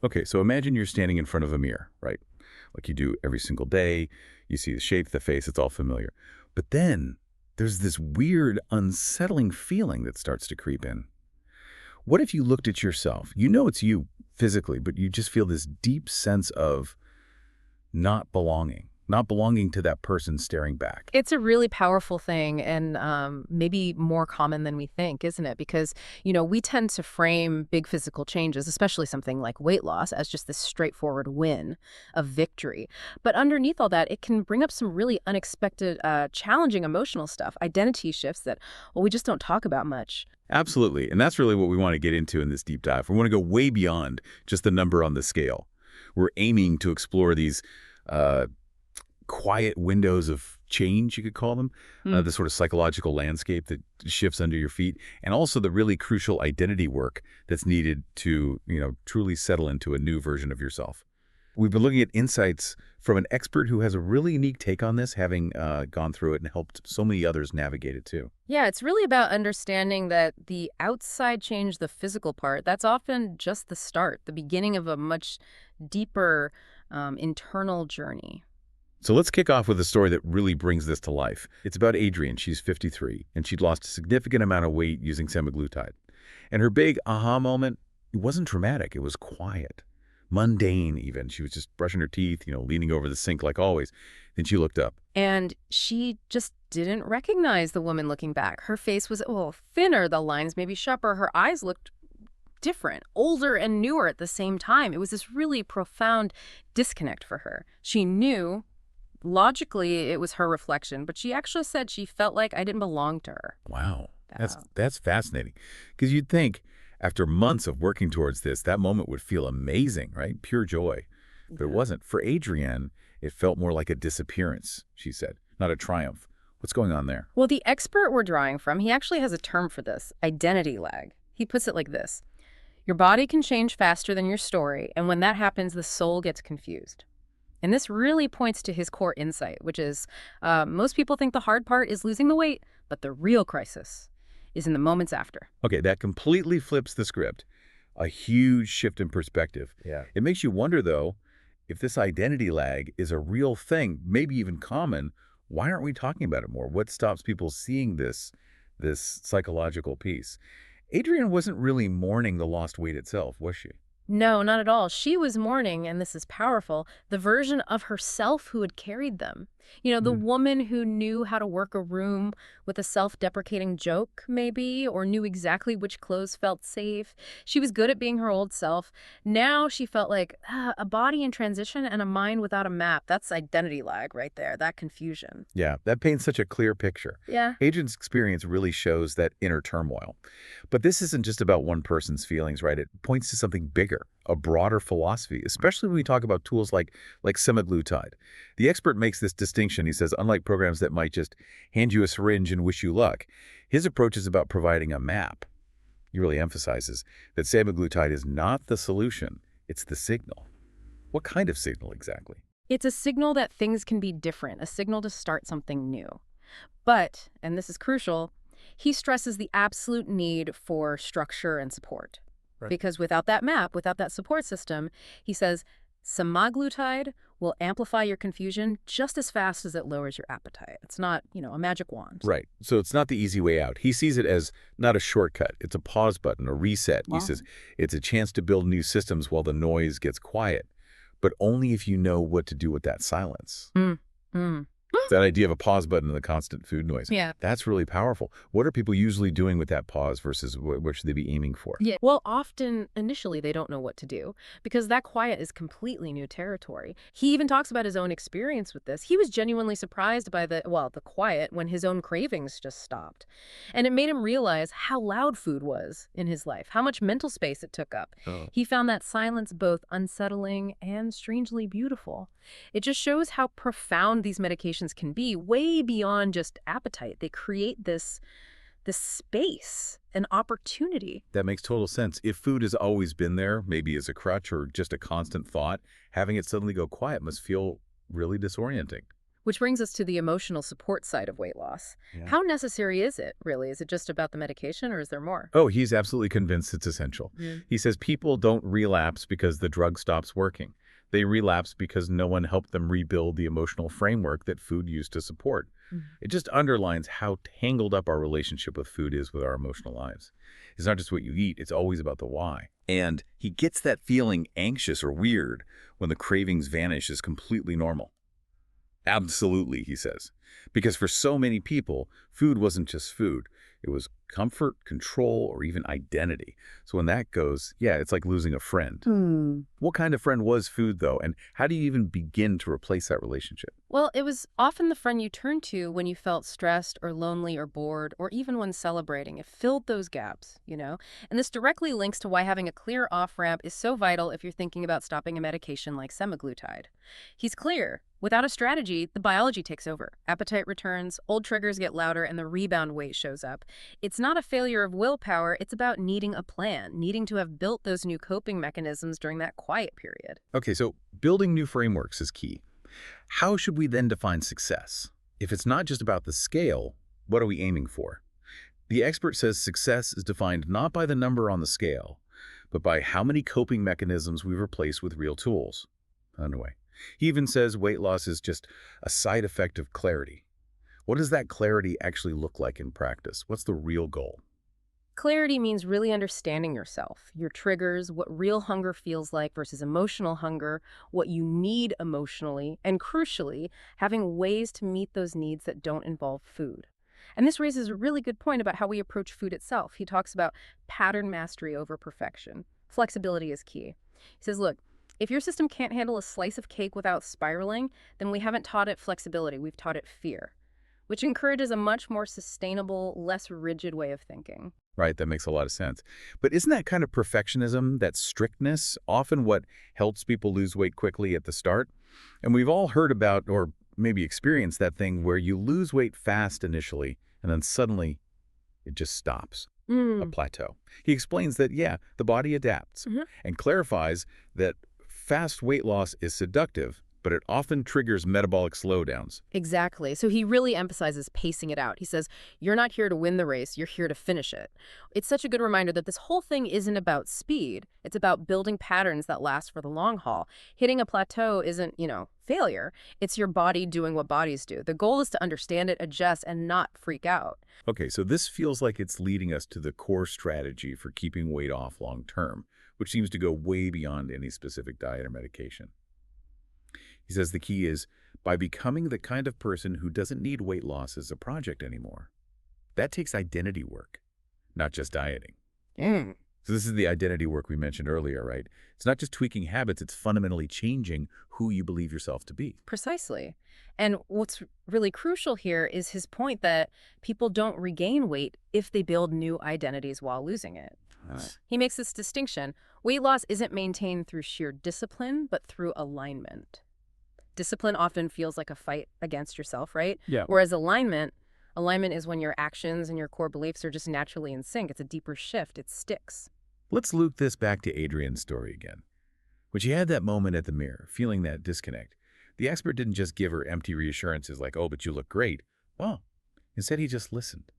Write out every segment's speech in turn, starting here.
Okay, so imagine you're standing in front of a mirror, right? Like you do every single day. You see the shape, the face, it's all familiar. But then there's this weird, unsettling feeling that starts to creep in. What if you looked at yourself? You know it's you physically, but you just feel this deep sense of not belonging to that person staring back. It's a really powerful thing and maybe more common than we think, isn't it? Because, we tend to frame big physical changes, especially something like weight loss, as just this straightforward win, a victory. But underneath all that, it can bring up some really unexpected, challenging emotional stuff, identity shifts that, well, we just don't talk about much. Absolutely. And that's really what we want to get into in this deep dive. We want to go way beyond just the number on the scale. We're aiming to explore these uh, quiet windows of change, you could call them, the sort of psychological landscape that shifts under your feet, and also the really crucial identity work that's needed to, truly settle into a new version of yourself. We've been looking at insights from an expert who has a really unique take on this, having gone through it and helped so many others navigate it too. Yeah, it's really about understanding that the outside change, the physical part, that's often just the start, the beginning of a much deeper internal journey. So let's kick off with a story that really brings this to life. It's about Adrienne. She's 53, and she'd lost a significant amount of weight using semaglutide. And her big aha moment, it wasn't dramatic. It was quiet, mundane even. She was just brushing her teeth, leaning over the sink like always. Then she looked up. And she just didn't recognize the woman looking back. Her face was, well, thinner, the lines maybe sharper, her eyes looked different, older and newer at the same time. It was this really profound disconnect for her. She knew logically it was her reflection, but she actually said she felt like I didn't belong to her. Wow, that's Wow. that's fascinating. Because you'd think after months of working towards this, that moment would feel amazing, right? Pure joy. But it Yeah. wasn't. For Adrienne, it felt more like a disappearance, she said, not a triumph. What's going on there? Well, the expert we're drawing from, he actually has a term for this, identity lag. He puts it like this. Your body can change faster than your story, and when that happens, the soul gets confused. And this really points to his core insight, which is most people think the hard part is losing the weight, but the real crisis is in the moments after. Okay, that completely flips the script. A huge shift in perspective. Yeah. It makes you wonder, though, if this identity lag is a real thing, maybe even common, why aren't we talking about it more? What stops people seeing this psychological piece? Adrienne wasn't really mourning the lost weight itself, was she? No, not at all. She was mourning, and this is powerful, the version of herself who had carried them. The Hmm. woman who knew how to work a room with a self-deprecating joke, maybe, or knew exactly which clothes felt safe. She was good at being her old self. Now she felt like a body in transition and a mind without a map. That's identity lag right there, that confusion. Yeah, that paints such a clear picture. Yeah. Adrienne's experience really shows that inner turmoil. But this isn't just about one person's feelings, right? It points to something bigger, a broader philosophy, especially when we talk about tools like semaglutide. The expert makes this distinction. He says, unlike programs that might just hand you a syringe and wish you luck, his approach is about providing a map. He really emphasizes that semaglutide is not the solution, it's the signal. What kind of signal exactly? It's a signal that things can be different, a signal to start something new. But, and this is crucial, he stresses the absolute need for structure and support. Right. Because without that map, without that support system, he says, semaglutide will amplify your confusion just as fast as it lowers your appetite. It's not, a magic wand. Right. So it's not the easy way out. He sees it as not a shortcut. It's a pause button, a reset. He Wow. says it's a chance to build new systems while the noise gets quiet, but only if you know what to do with that silence. Mm. Mm. That idea of a pause button and the constant food noise. Yeah. That's really powerful. What are people usually doing with that pause versus what should they be aiming for? Yeah. Well, often, initially, they don't know what to do because that quiet is completely new territory. He even talks about his own experience with this. He was genuinely surprised by the quiet when his own cravings just stopped. And it made him realize how loud food was in his life, how much mental space it took up. Oh. He found that silence both unsettling and strangely beautiful. It just shows how profound these medications can be, way beyond just appetite. They create this space, an opportunity. That makes total sense. If food has always been there, maybe as a crutch or just a constant thought, having it suddenly go quiet must feel really disorienting. Which brings us to the emotional support side of weight loss. Yeah. How necessary is it, really? Is it just about the medication, or is there more? Oh, he's absolutely convinced it's essential. Yeah. He says people don't relapse because the drug stops working. They relapse because no one helped them rebuild the emotional framework that food used to support. Mhm. It just underlines how tangled up our relationship with food is with our emotional lives. It's not just what you eat, it's always about the why. And he gets that feeling anxious or weird when the cravings vanish is completely normal. Absolutely, he says. Because for so many people, food wasn't just food. It was comfort, control, or even identity. So when that goes, yeah, it's like losing a friend. What kind of friend was food, though? And how do you even begin to replace that relationship? Well, it was often the friend you turned to when you felt stressed or lonely or bored, or even when celebrating. It filled those gaps. And this directly links to why having a clear off-ramp is so vital if you're thinking about stopping a medication like semaglutide. He's clear. Without a strategy, the biology takes over. Appetite returns, old triggers get louder, and the rebound weight shows up. It's not a failure of willpower, it's about needing a plan, needing to have built those new coping mechanisms during that quiet period. Okay, so building new frameworks is key. How should we then define success? If it's not just about the scale, what are we aiming for? The expert says success is defined not by the number on the scale, but by how many coping mechanisms we replace with real tools. Anyway, he even says weight loss is just a side effect of clarity. What does that clarity actually look like in practice? What's the real goal? Clarity means really understanding yourself, your triggers, what real hunger feels like versus emotional hunger, what you need emotionally, and crucially, having ways to meet those needs that don't involve food. And this raises a really good point about how we approach food itself. He talks about pattern mastery over perfection. Flexibility is key. He says, look, if your system can't handle a slice of cake without spiraling, then we haven't taught it flexibility, we've taught it fear, which encourages a much more sustainable, less rigid way of thinking. Right, that makes a lot of sense. But isn't that kind of perfectionism, that strictness, often what helps people lose weight quickly at the start? And we've all heard about, or maybe experienced that thing where you lose weight fast initially, and then suddenly it just stops, a plateau. He explains that, yeah, the body adapts, and clarifies that fast weight loss is seductive, but it often triggers metabolic slowdowns. Exactly. So he really emphasizes pacing it out. He says, you're not here to win the race, you're here to finish it. It's such a good reminder that this whole thing isn't about speed. It's about building patterns that last for the long haul. Hitting a plateau isn't, failure. It's your body doing what bodies do. The goal is to understand it, adjust, and not freak out. Okay, so this feels like it's leading us to the core strategy for keeping weight off long term, which seems to go way beyond any specific diet or medication. He says the key is by becoming the kind of person who doesn't need weight loss as a project anymore. That takes identity work, not just dieting. So this is the identity work we mentioned earlier, right? It's not just tweaking habits, it's fundamentally changing who you believe yourself to be. Precisely. And what's really crucial here is his point that people don't regain weight if they build new identities while losing it. He makes this distinction. Weight loss isn't maintained through sheer discipline, but through alignment. Discipline often feels like a fight against yourself, right? Yeah. Whereas alignment is when your actions and your core beliefs are just naturally in sync. It's a deeper shift. It sticks. Let's loop this back to Adrian's story again. When she had that moment at the mirror, feeling that disconnect, the expert didn't just give her empty reassurances like, oh, but you look great. Well, instead he just listened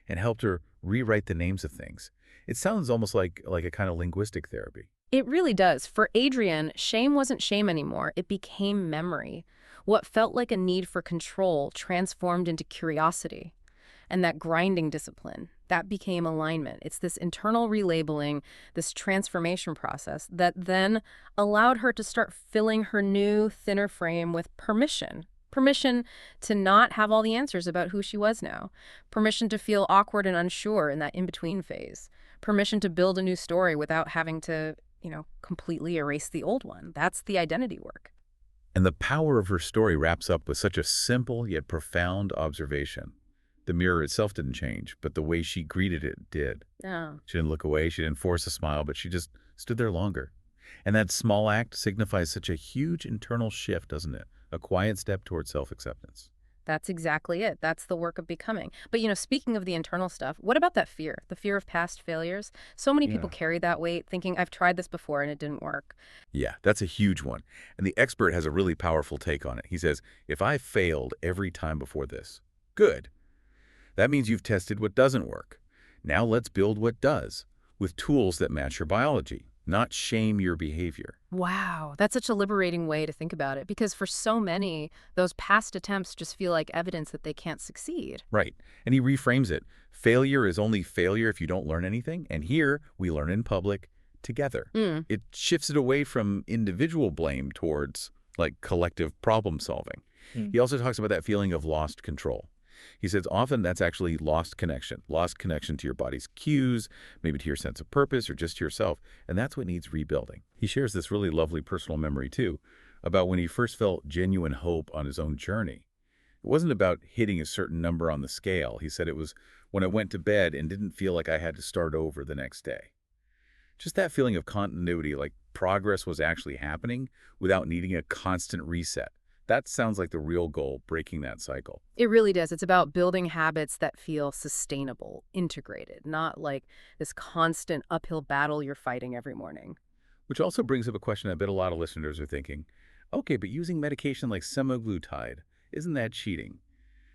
and helped her rewrite the names of things. It sounds almost like a kind of linguistic therapy. It really does. For Adrian, shame wasn't shame anymore. It became memory. What felt like a need for control transformed into curiosity. And that grinding discipline, that became alignment. It's this internal relabeling, this transformation process that then allowed her to start filling her new, thinner frame with permission. Permission to not have all the answers about who she was now. Permission to feel awkward and unsure in that in-between phase. Permission to build a new story without having to completely erase the old one. That's the identity work. And the power of her story wraps up with such a simple yet profound observation. The mirror itself didn't change, but the way she greeted it did. Yeah. She didn't look away, she didn't force a smile, but she just stood there longer. And that small act signifies such a huge internal shift, doesn't it? A quiet step towards self-acceptance. That's exactly it. That's the work of becoming. But, speaking of the internal stuff, what about that fear? The fear of past failures? So many people Yeah. carry that weight thinking, I've tried this before and it didn't work. Yeah, that's a huge one. And the expert has a really powerful take on it. He says, if I failed every time before this, good. That means you've tested what doesn't work. Now let's build what does, with tools that match your biology, not shame your behavior. Wow, that's such a liberating way to think about it because for so many, those past attempts just feel like evidence that they can't succeed. Right. And he reframes it. Failure is only failure if you don't learn anything. And here, we learn in public together. Mm. It shifts it away from individual blame towards, like, collective problem solving. He also talks about that feeling of lost control. He says often that's actually lost connection to your body's cues, maybe to your sense of purpose or just to yourself, and that's what needs rebuilding. He shares this really lovely personal memory, too, about when he first felt genuine hope on his own journey. It wasn't about hitting a certain number on the scale. He said it was when I went to bed and didn't feel like I had to start over the next day. Just that feeling of continuity, like progress was actually happening without needing a constant reset. That sounds like the real goal, breaking that cycle. It really does. It's about building habits that feel sustainable, integrated, not like this constant uphill battle you're fighting every morning. Which also brings up a question I bet a lot of listeners are thinking, okay, but using medication like semaglutide, isn't that cheating?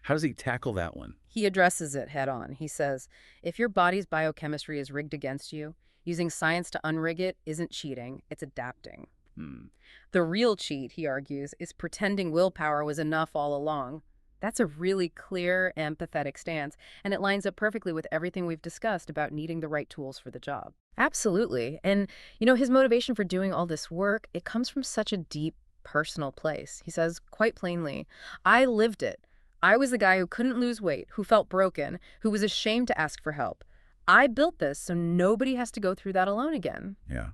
How does he tackle that one? He addresses it head on. He says, if your body's biochemistry is rigged against you, using science to unrig it isn't cheating, it's adapting. Hmm. The real cheat, he argues, is pretending willpower was enough all along. That's a really clear, empathetic stance, and it lines up perfectly with everything we've discussed about needing the right tools for the job. Absolutely. And, his motivation for doing all this work, it comes from such a deep, personal place. He says, quite plainly, I lived it. I was the guy who couldn't lose weight, who felt broken, who was ashamed to ask for help. I built this so nobody has to go through that alone again. Yeah.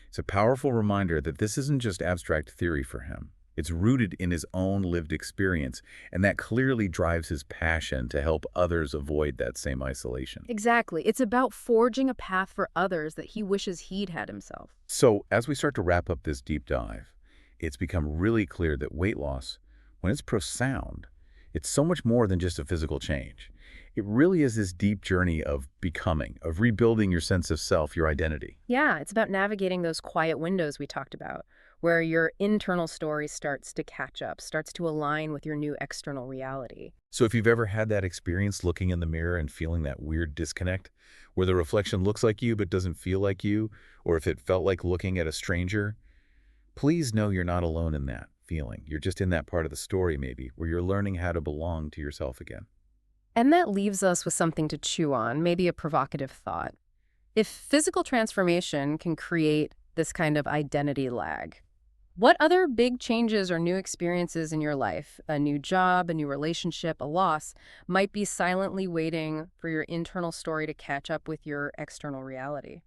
It's a powerful reminder that this isn't just abstract theory for him. It's rooted in his own lived experience, and that clearly drives his passion to help others avoid that same isolation. Exactly. It's about forging a path for others that he wishes he'd had himself. So, as we start to wrap up this deep dive, it's become really clear that weight loss, when it's profound, it's so much more than just a physical change. It really is this deep journey of becoming, of rebuilding your sense of self, your identity. Yeah, it's about navigating those quiet windows we talked about, where your internal story starts to catch up, starts to align with your new external reality. So if you've ever had that experience looking in the mirror and feeling that weird disconnect, where the reflection looks like you but doesn't feel like you, or if it felt like looking at a stranger, please know you're not alone in that feeling. You're just in that part of the story, maybe, where you're learning how to belong to yourself again. And that leaves us with something to chew on, maybe a provocative thought. If physical transformation can create this kind of identity lag, what other big changes or new experiences in your life, a new job, a new relationship, a loss, might be silently waiting for your internal story to catch up with your external reality?